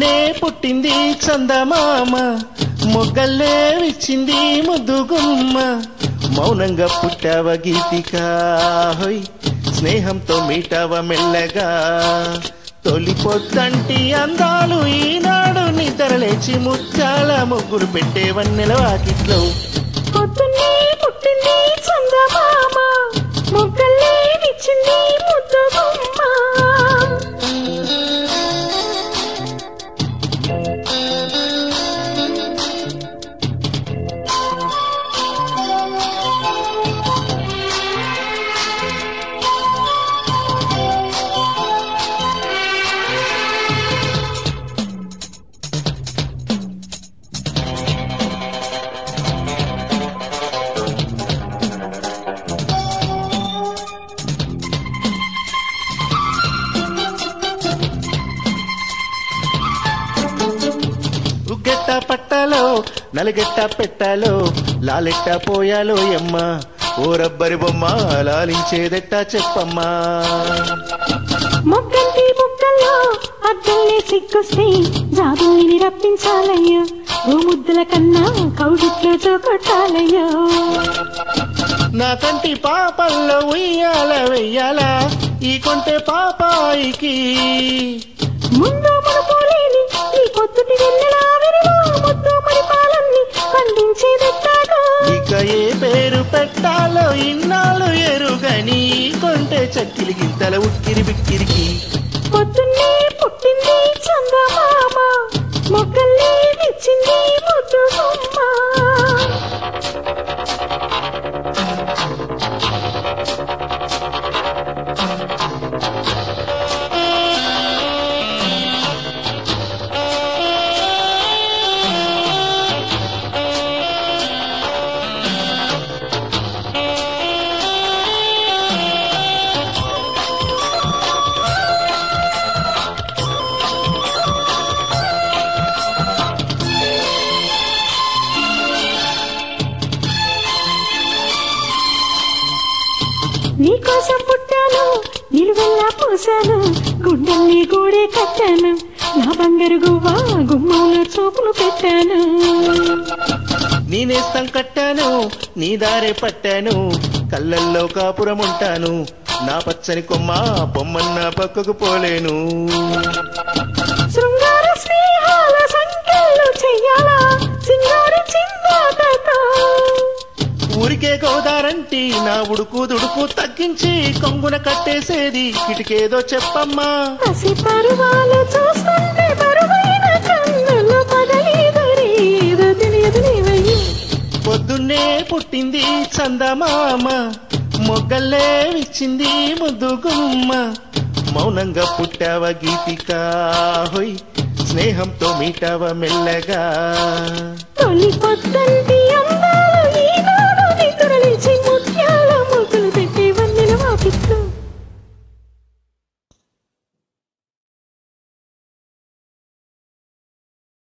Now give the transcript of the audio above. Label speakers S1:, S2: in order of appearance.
S1: పొద్దున్నే పుట్టింది చందమామ, మొగ్గల్లే విచ్చింది ముద్దుగుమ్మ, మౌనంగా పుట్టావ గీతిక హోయ్, స్నేహంతో మీటావ మెల్లగా. తొలి పొద్దంటి అందాలు ఈనాడు నిద్రలేచి ముత్యాల ముగ్గురు పెట్టే వన్నెల వాకిట్లో.
S2: పొద్దున్నే పుట్టింది చందమామ, మొగ్గల్లే విచ్చింది ముద్దుగుమ్మ.
S1: ఉగ్గెట్ట పట్టాలో నలుగెట్ట పెట్టాలో, లాలెట్ట పోయాలో ఎమ్మ, ఓ రబ్బరి బొమ్మ లాలించేదెట్టా చెప్పమ్మా.
S2: మొగ్గంటి బుగ్గల్లో అద్దల్లే సిగ్గొస్తే జాబిల్లిని రప్పించాలయ్యో, ఓ ముద్దుల కన్నా కౌగిట్లో చోకొట్టాలయ్యో.
S1: నా కంటి పాపల్లో ఉయ్యాల వెయ్యాలా ఈ కొంటే పాపాయికి,
S2: ముందు మనపోలేని ఈ పొద్దుటి వెన్నెలా వెనలా ముద్దు పరిపాలన్ని పండించేదెట్టాగా.
S1: ఇక ఏ పేరు పెట్టాలో ఇన్నాళ్ళు ఎరుగని కొంటే చక్కిలి గింతల ఉక్కిరి బిక్కిరికి.
S2: పొద్దున్నే పుట్టింది చందమామ, మొగ్గల్లే విచ్చింది ముద్దుగుమ్మ. నీకోసం పుట్టాను, నిలువెల్లా పూసాను, గుండెల్ని గూడే కట్టాను, నా బంగారు గువ్వా గుమ్మంలో చూపులు పెట్టాను.
S1: నేనేస్తం కట్టాను నీ దారే పట్టాను, కళ్ళల్లో కాపురం ఉంటాను, నా పచ్చని కొమ్మ బొమ్మన్న పక్కకు పోలేను.
S2: శృంగార స్నేహాల సంఖ్యలు చెయ్యాలా సింగారి చిందాటతో,
S1: ఊరికే గోదారంటి నా ఉడుకు దుడుకు తగ్గించి కొంగున కట్టేసేది కిటికేదో చెప్పమ్మా.
S2: పసి పరువాలు చూస్తుంటే బరువైన కన్నులు పదలేదరేదో తెలియదు నీవయ్యి.
S1: పొద్దున్నే పుట్టింది చందమామ, మొగ్గల్లే విచ్చింది ముద్దుగుమ్మ, మౌనంగా పుట్టావ గీతిక హోయ్, స్నేహంతో మీటావ మెల్లగా.
S2: తొలి పొద్దంటి అందాలు ఈనాడు